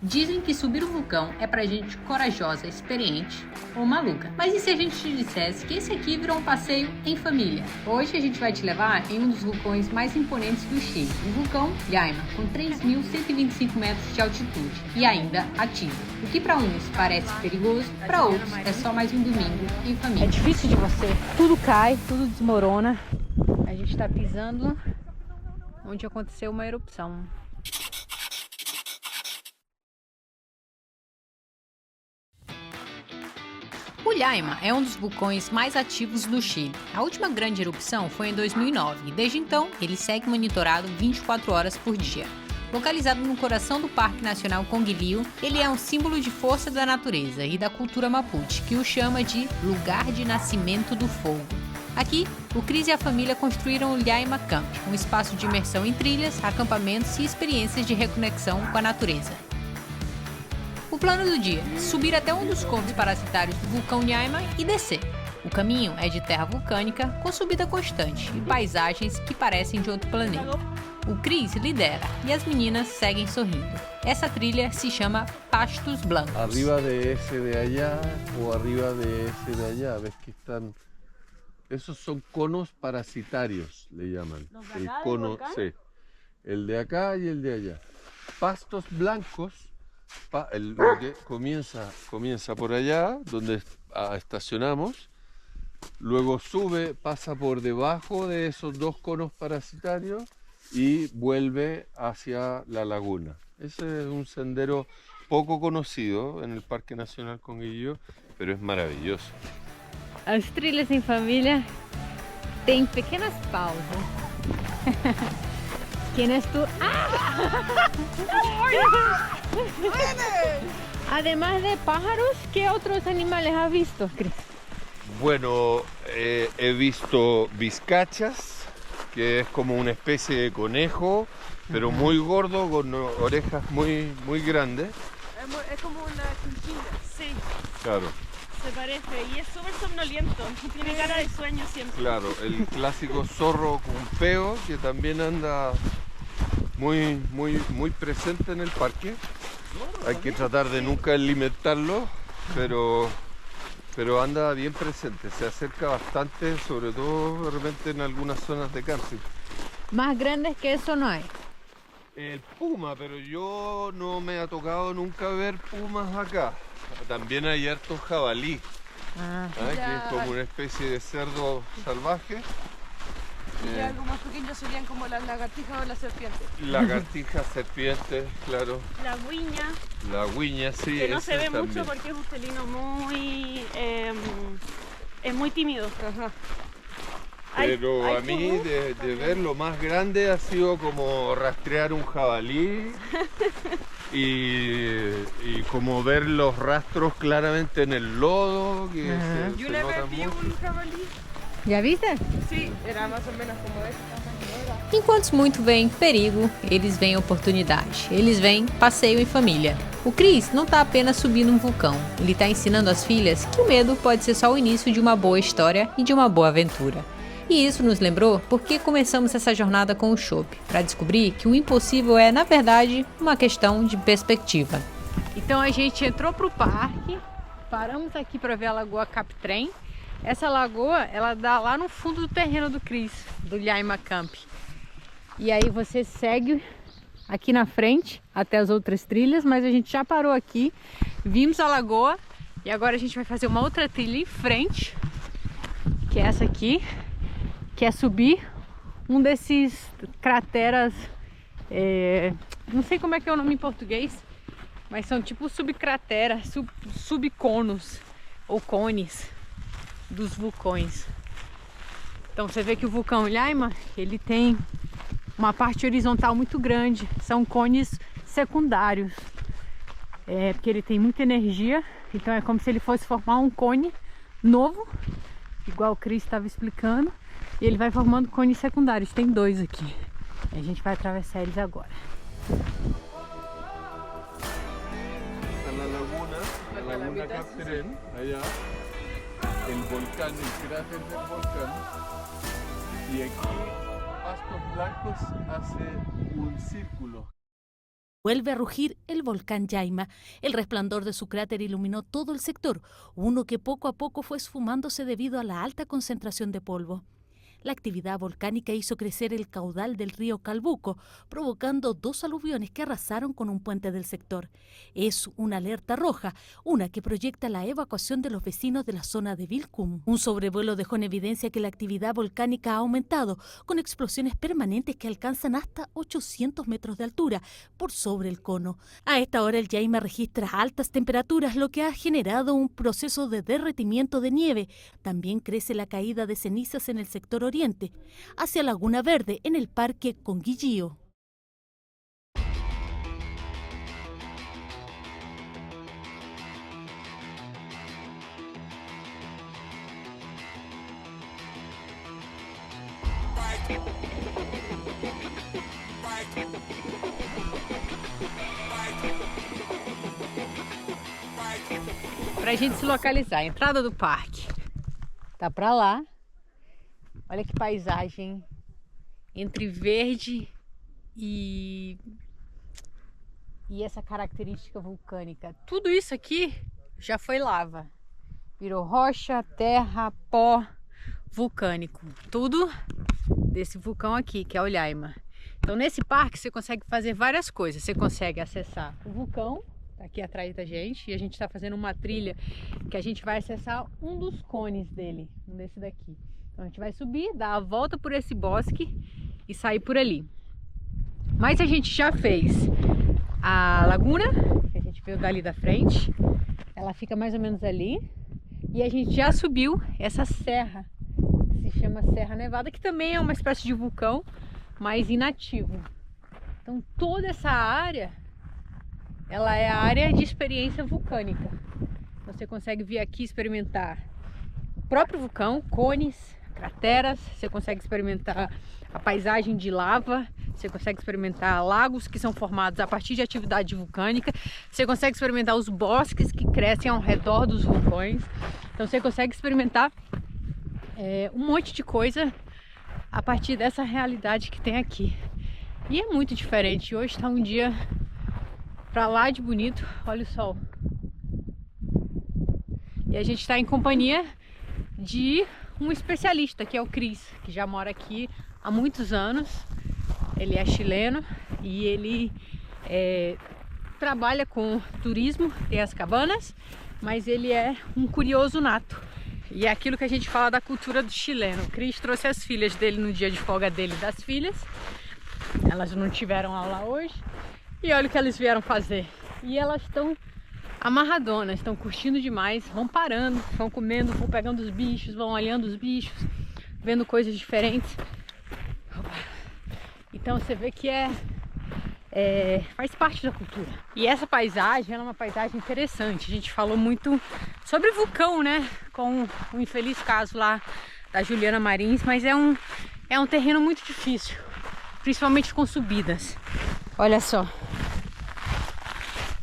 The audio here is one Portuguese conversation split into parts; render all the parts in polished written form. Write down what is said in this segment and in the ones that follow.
Dizem que subir o vulcão é pra gente corajosa, experiente ou maluca. Mas e se a gente te dissesse que esse aqui virou um passeio em família? Hoje a gente vai te levar em um dos vulcões mais imponentes do Chile, o vulcão Llaima, com 3.125 metros de altitude e ainda ativo. O que para uns parece perigoso, para outros é só mais um domingo em família. É difícil de você, tudo cai, tudo desmorona. A gente está pisando onde aconteceu uma erupção. O Llaima é um dos vulcões mais ativos do Chile. A última grande erupção foi em 2009 e desde então ele segue monitorado 24 horas por dia. Localizado no coração do Parque Nacional Conguilhio, ele é um símbolo de força da natureza e da cultura mapuche, que o chama de lugar de nascimento do fogo. Aqui, o Cris e a família construíram o Llaima Camp, um espaço de imersão em trilhas, acampamentos e experiências de reconexão com a natureza. O plano do dia: subir até um dos cones parasitários do vulcão Llaima e descer. O caminho é de terra vulcânica, com subida constante e paisagens que parecem de outro planeta. O Cris lidera e as meninas seguem sorrindo. Essa trilha se chama Pastos Blancos. Arriba de ese de allá o arriba de ese de allá, ves que están... Esos son conos parasitarios, le llaman. El cono, sí. El de acá y el de allá. Pastos blancos. Lo que comienza por allá, donde estacionamos, luego sube, pasa por debajo de esos dos conos parasitarios y vuelve hacia la laguna. Ese es un sendero poco conocido en el Parque Nacional Conguillo, pero es maravilloso. As trilhas em família têm pequenas pausas. ¿Quién es tú? ¡Ah! Además de pájaros, ¿qué otros animales has visto, Cris? Bueno, he visto vizcachas, que es como una especie de conejo, pero muy gordo, con orejas muy grandes. Es como una chinchilla. Sí. Claro. Se parece y es súper somnoliento, tiene cara de sueño siempre. Claro, el clásico zorro cumpeo, que también anda muy presente en el parque. Hay que tratar de nunca alimentarlo, pero anda bien presente, se acerca bastante, sobre todo de repente en algunas zonas de camping. Más grandes que eso no hay. El puma, pero yo no me ha tocado nunca ver pumas acá. También hay harto jabalí, que es como una especie de cerdo salvaje. Y algo más pequeño serían como las lagartijas o las serpientes. Lagartijas, serpientes, claro. La guiña. La guiña, sí. Que no se ve también mucho porque es un felino es muy tímido. Ajá. Pero a mí de ver lo más grande ha sido como rastrear un jabalí y como ver los rastros claramente en el lodo, que Yo se una nota vez vi mucho. un jabalí. Já viste? Sí, era más o menos como este. Enquanto muito veem perigo, eles veem oportunidade. Eles veem passeio em família. O Cris não está apenas subindo um vulcão. Ele está ensinando às filhas que o medo pode ser só o início de uma boa história e de uma boa aventura. E isso nos lembrou porque começamos essa jornada com o chopp, para descobrir que o impossível é, na verdade, uma questão de perspectiva. Então a gente entrou para o parque, paramos aqui para ver a Lagoa Captrem. Essa lagoa, ela dá lá no fundo do terreno do Cris, do Llaima Camp. E aí você segue aqui na frente até as outras trilhas, mas a gente já parou aqui, vimos a lagoa e agora a gente vai fazer uma outra trilha em frente, que é essa aqui, que é subir um desses crateras, não sei como é que é o nome em português, mas são tipo subcrateras, subconos ou cones dos vulcões. Então você vê que o vulcão Llaima, ele tem uma parte horizontal muito grande, são cones secundários, porque ele tem muita energia, então é como se ele fosse formar um cone novo, igual o Cris estava explicando, e ele vai formando cones secundários. Tem dois aqui, a gente vai atravessar eles agora. La laguna Captrén, allá, el volcán, el cráter del volcán, y aquí Pastos Blancos hace un círculo. Vuelve a rugir el volcán Yaima. El resplandor de su cráter iluminó todo el sector, uno que poco a poco fue esfumándose debido a la alta concentración de polvo. La actividad volcánica hizo crecer el caudal del río Calbuco, provocando 2 aluviones que arrasaron con un puente del sector. Es una alerta roja, una que proyecta la evacuación de los vecinos de la zona de Vilcum. Un sobrevuelo dejó en evidencia que la actividad volcánica ha aumentado, con explosiones permanentes que alcanzan hasta 800 metros de altura, por sobre el cono. A esta hora el Yaima registra altas temperaturas, lo que ha generado un proceso de derretimiento de nieve. También crece la caída de cenizas en el sector oriente, hacia Laguna Verde, en el Parque Conguillío. Pra gente se localizar, a entrada do parque tá pra lá. Olha que paisagem entre verde e essa característica vulcânica. Tudo isso aqui já foi lava. Virou rocha, terra, pó vulcânico. Tudo desse vulcão aqui, que é o Yaima. Então nesse parque você consegue fazer várias coisas. Você consegue acessar o vulcão, tá aqui atrás da gente. E a gente está fazendo uma trilha que a gente vai acessar um dos cones dele, um desse daqui. Então a gente vai subir, dar a volta por esse bosque e sair por ali. Mas a gente já fez a laguna, que a gente veio dali da frente. Ela fica mais ou menos ali. E a gente já subiu essa serra, que se chama Serra Nevada, que também é uma espécie de vulcão, mas inativo. Então toda essa área, ela é a área de experiência vulcânica. Você consegue vir aqui experimentar o próprio vulcão, cones, crateras, você consegue experimentar a paisagem de lava, você consegue experimentar lagos que são formados a partir de atividade vulcânica, você consegue experimentar os bosques que crescem ao redor dos vulcões, então você consegue experimentar um monte de coisa a partir dessa realidade que tem aqui. E é muito diferente. Hoje está um dia pra lá de bonito, olha o sol. E a gente está em companhia de um especialista, que é o Cris, que já mora aqui há muitos anos. Ele é chileno e ele trabalha com turismo, tem as cabanas, mas ele é um curioso nato. E é aquilo que a gente fala da cultura do chileno. O Cris trouxe as filhas dele no dia de folga dele das filhas. Elas não tiveram aula hoje. E olha o que elas vieram fazer. E elas estão amarradonas, estão curtindo demais, vão parando, vão comendo, vão pegando os bichos, vão olhando os bichos, vendo coisas diferentes. Então você vê que faz parte da cultura. E essa paisagem, ela é uma paisagem interessante. A gente falou muito sobre vulcão, né? Com o infeliz caso lá da Juliana Marins, mas é um terreno muito difícil, principalmente com subidas. Olha só.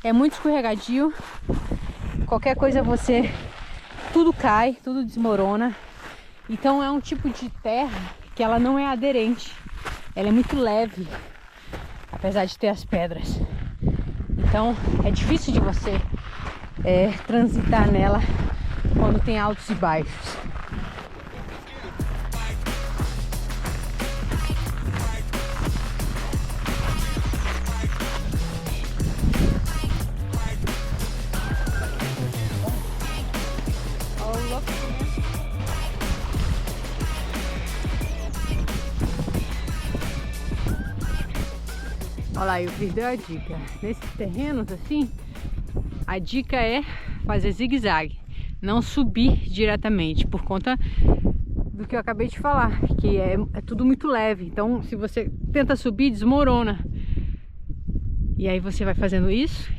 É muito escorregadio, qualquer coisa tudo cai, tudo desmorona. Então é um tipo de terra que ela não é aderente, ela é muito leve, apesar de ter as pedras. Então é difícil de você transitar nela quando tem altos e baixos. Olha lá, eu fiz a dica. Nesses terrenos assim, a dica é fazer zigue-zague, não subir diretamente, por conta do que eu acabei de falar, que é tudo muito leve. Então, se você tenta subir, desmorona. E aí você vai fazendo isso,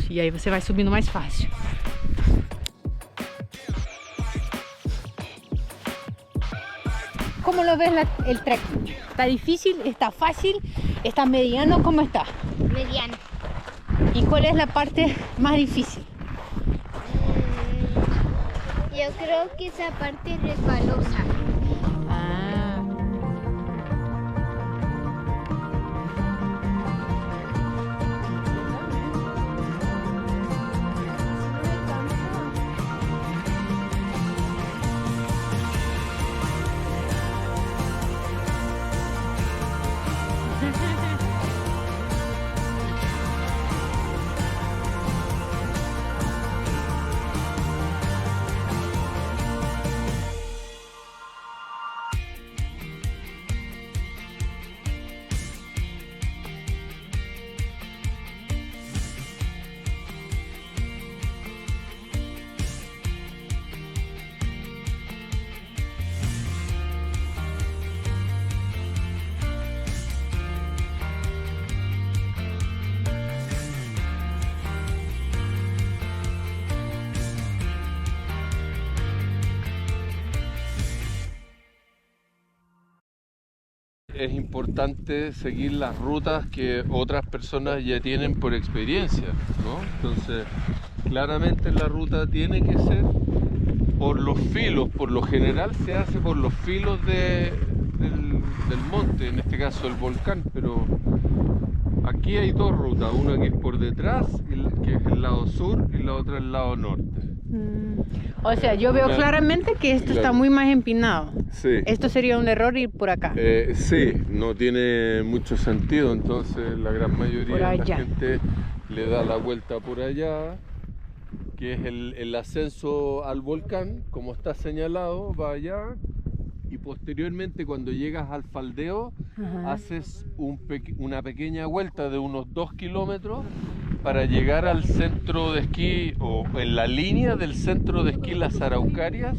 e aí você vai subindo mais fácil. ¿Cómo lo ves el trekking? ¿Está difícil? ¿Está fácil? ¿Está mediano? ¿Cómo está? Mediano. ¿Y cuál es la parte más difícil? Yo creo que esa parte es resbalosa. es importante seguir las rutas que otras personas ya tienen por experiencia, ¿no? Entonces, claramente la ruta tiene que ser por los filos, por lo general se hace por los filos del monte, en este caso el volcán, pero aquí hay dos rutas, una que es por detrás, que es el lado sur, y la otra el lado norte. O sea, yo veo claramente que esto está muy más empinado. Sí. Esto sería un error ir por acá. Sí, no tiene mucho sentido, entonces la gran mayoría de la gente le da la vuelta por allá, que es el ascenso al volcán, como está señalado, va allá, y posteriormente cuando llegas al faldeo, haces una pequeña vuelta de unos 2 kilómetros para llegar al centro de esquí, o en la línea del centro de esquí Las Araucarias,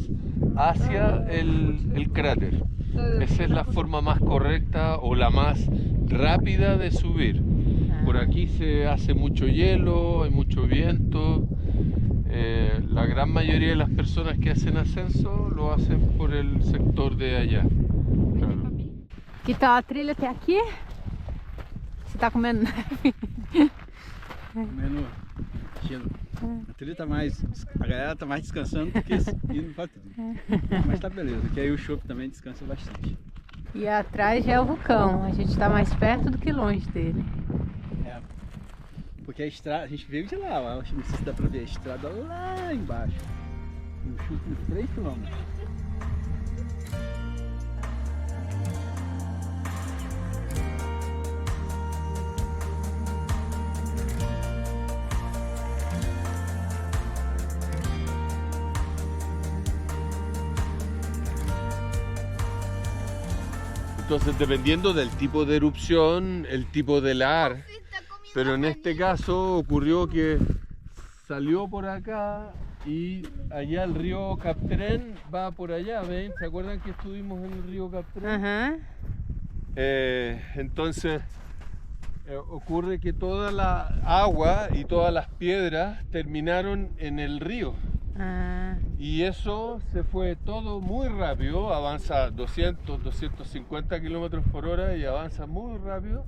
hacia el cráter. Esa es la forma más correcta o la más rápida de subir. Por aquí se hace mucho hielo, hay mucho viento. La gran mayoría de las personas que hacen ascenso lo hacen por el sector de allá. Claro. Que tal a trilha até aqui? Você tá comendo neve? Comendo gelo. A trilha tá mais. A galera tá mais descansando do que indo pra trilha. Mas tá beleza, porque aí o chopp também descansa bastante. E atrás já é o vulcão, a gente tá mais perto do que longe dele. É. Porque a estrada, a gente veio de lá, ó, não sei se dá pra ver a estrada lá embaixo. Um chute de 3 km. Entonces, dependiendo del tipo de erupción, el tipo de lahar, pero en este caso ocurrió que salió por acá y allá el río Captrén va por allá, ¿ven? ¿Se acuerdan que estuvimos en el río Captrén? Entonces, ocurre que toda la agua y todas las piedras terminaron en el río. Y eso se fue todo muy rápido, avanza 200, 250 kilómetros por hora y avanza muy rápido,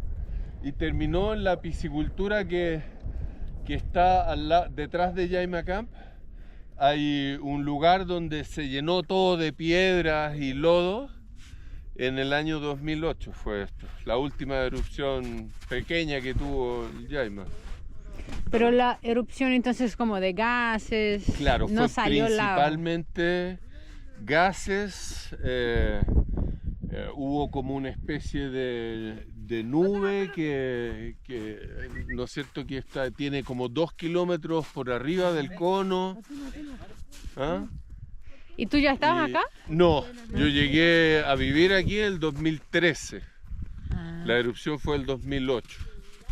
y terminó en la piscicultura que está detrás de Jaima Camp. Hay un lugar donde se llenó todo de piedras y lodo. En el año 2008 fue esto, la última erupción pequeña que tuvo el Jaima. Pero la erupción entonces como de gases, claro, no fue salió principalmente gases, hubo como una especie de nube que ¿no es cierto?, que tiene como 2 kilómetros por arriba del cono. ¿Ah? ¿Y tú ya estabas acá? No, yo llegué a vivir aquí en el 2013. La erupción fue el 2008,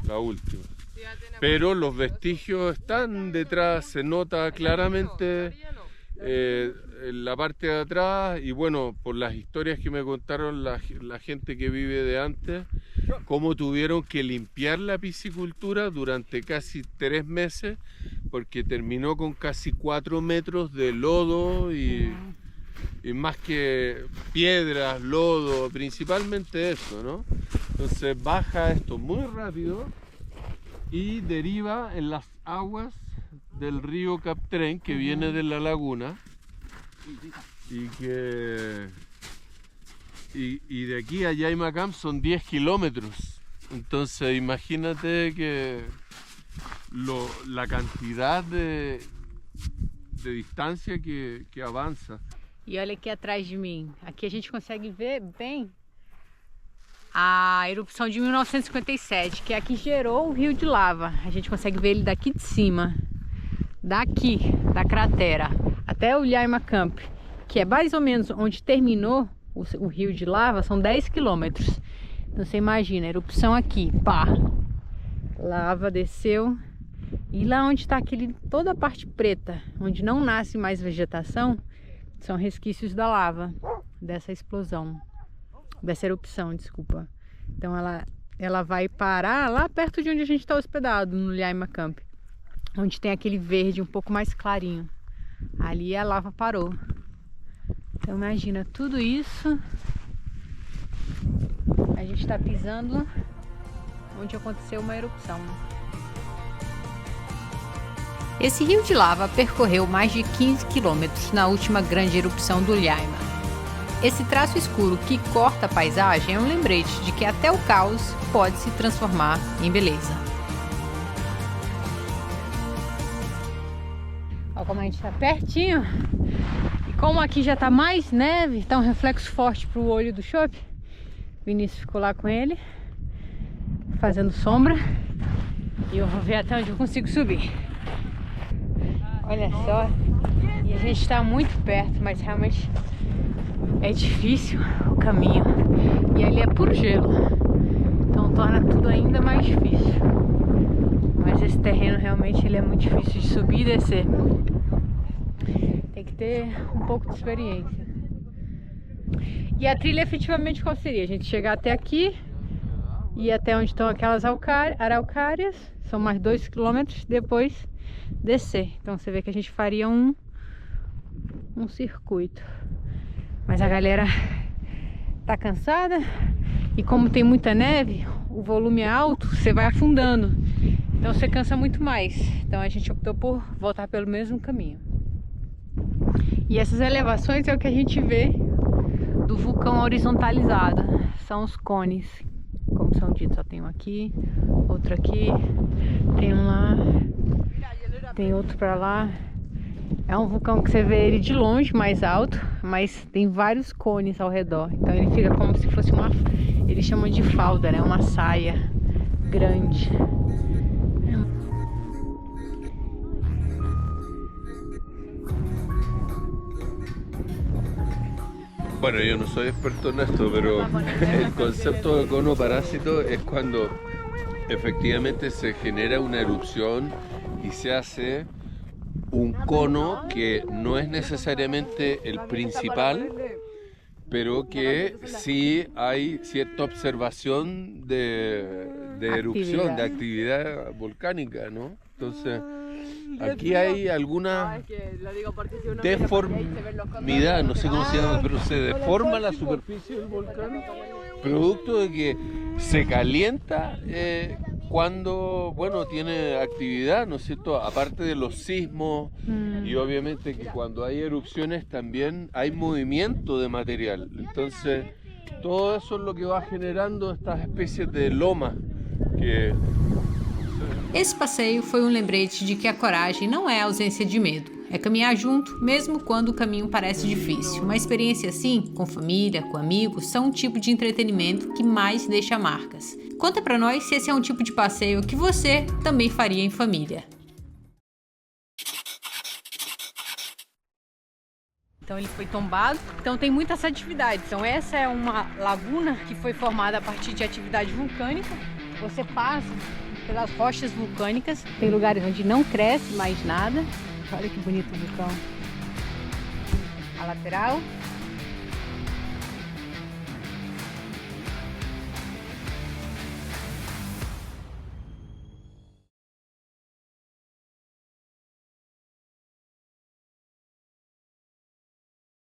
la última. Pero los vestigios están detrás, se nota claramente en la parte de atrás, y bueno, por las historias que me contaron la gente que vive de antes, cómo tuvieron que limpiar la piscicultura durante casi 3 meses, porque terminó con casi 4 metros de lodo y más que piedras, lodo, principalmente eso, ¿no? Entonces baja esto muy rápido y deriva en las aguas del río Captrén, que viene de la laguna, y de aquí a Jaima Camp son 10 kilómetros. Entonces imagínate que la cantidad de distancia que avança. E olha aqui atrás de mim, aqui a gente consegue ver bem a erupção de 1957, que é a que gerou o rio de lava. A gente consegue ver ele daqui de cima, daqui, da cratera, até o Jaima Camp, que é mais ou menos onde terminou o rio de lava, são 10 quilômetros. Então você imagina, a erupção aqui, pá, lava desceu, e lá onde está toda a parte preta, onde não nasce mais vegetação, são resquícios da lava, dessa explosão. Dessa erupção, desculpa. Então ela vai parar lá perto de onde a gente está hospedado, no Jaima Camp, onde tem aquele verde um pouco mais clarinho. Ali a lava parou. Então imagina tudo isso. A gente está pisando onde aconteceu uma erupção. Esse rio de lava percorreu mais de 15 quilômetros na última grande erupção do Llaima. Esse traço escuro que corta a paisagem é um lembrete de que até o caos pode se transformar em beleza. Olha como a gente está pertinho. E como aqui já está mais neve, está um reflexo forte para o olho do chope. Vinícius ficou lá com ele, fazendo sombra. E eu vou ver até onde eu consigo subir. Olha só. E a gente está muito perto, mas realmente é difícil o caminho. E ali é puro gelo. Então torna tudo ainda mais difícil. Mas esse terreno realmente ele é muito difícil de subir e descer. Tem que ter um pouco de experiência. E a trilha efetivamente qual seria? A gente chegar até aqui e até onde estão aquelas araucárias, são mais 2 quilômetros, depois descer. Então você vê que a gente faria um circuito. Mas a galera tá cansada e como tem muita neve, o volume é alto, você vai afundando. Então você cansa muito mais. Então a gente optou por voltar pelo mesmo caminho. E essas elevações é o que a gente vê do vulcão horizontalizado. São os cones, como são ditos. Ó, tem um aqui, outro aqui, tem um lá, tem outro pra lá. É um vulcão que você vê ele de longe, mais alto, mas tem vários cones ao redor. Então ele fica como se fosse uma... Eles chamam de falda, né? Uma saia grande. Bueno, yo no soy experto en esto, pero el concepto de cono parásito es cuando efectivamente se genera una erupción y se hace un cono que no es necesariamente el principal, pero que sí hay cierta observación de erupción, de actividad volcánica, ¿no? Entonces, aquí hay alguna deformidad, no sé cómo se llama, pero se deforma la superficie del volcán, producto de que se calienta cuando, bueno, tiene actividad, ¿no es cierto? Aparte de los sismos y obviamente que cuando hay erupciones también hay movimiento de material. Entonces, todo eso es lo que va generando estas especies de lomas que... Esse passeio foi um lembrete de que a coragem não é ausência de medo. É caminhar junto, mesmo quando o caminho parece difícil. Uma experiência assim, com família, com amigos, são um tipo de entretenimento que mais deixa marcas. Conta pra nós se esse é um tipo de passeio que você também faria em família. Então ele foi tombado, então tem muita essa atividade. Então essa é uma laguna que foi formada a partir de atividade vulcânica. Você passa pelas rochas vulcânicas, tem lugares onde não cresce mais nada. Olha que bonito o vulcão. A lateral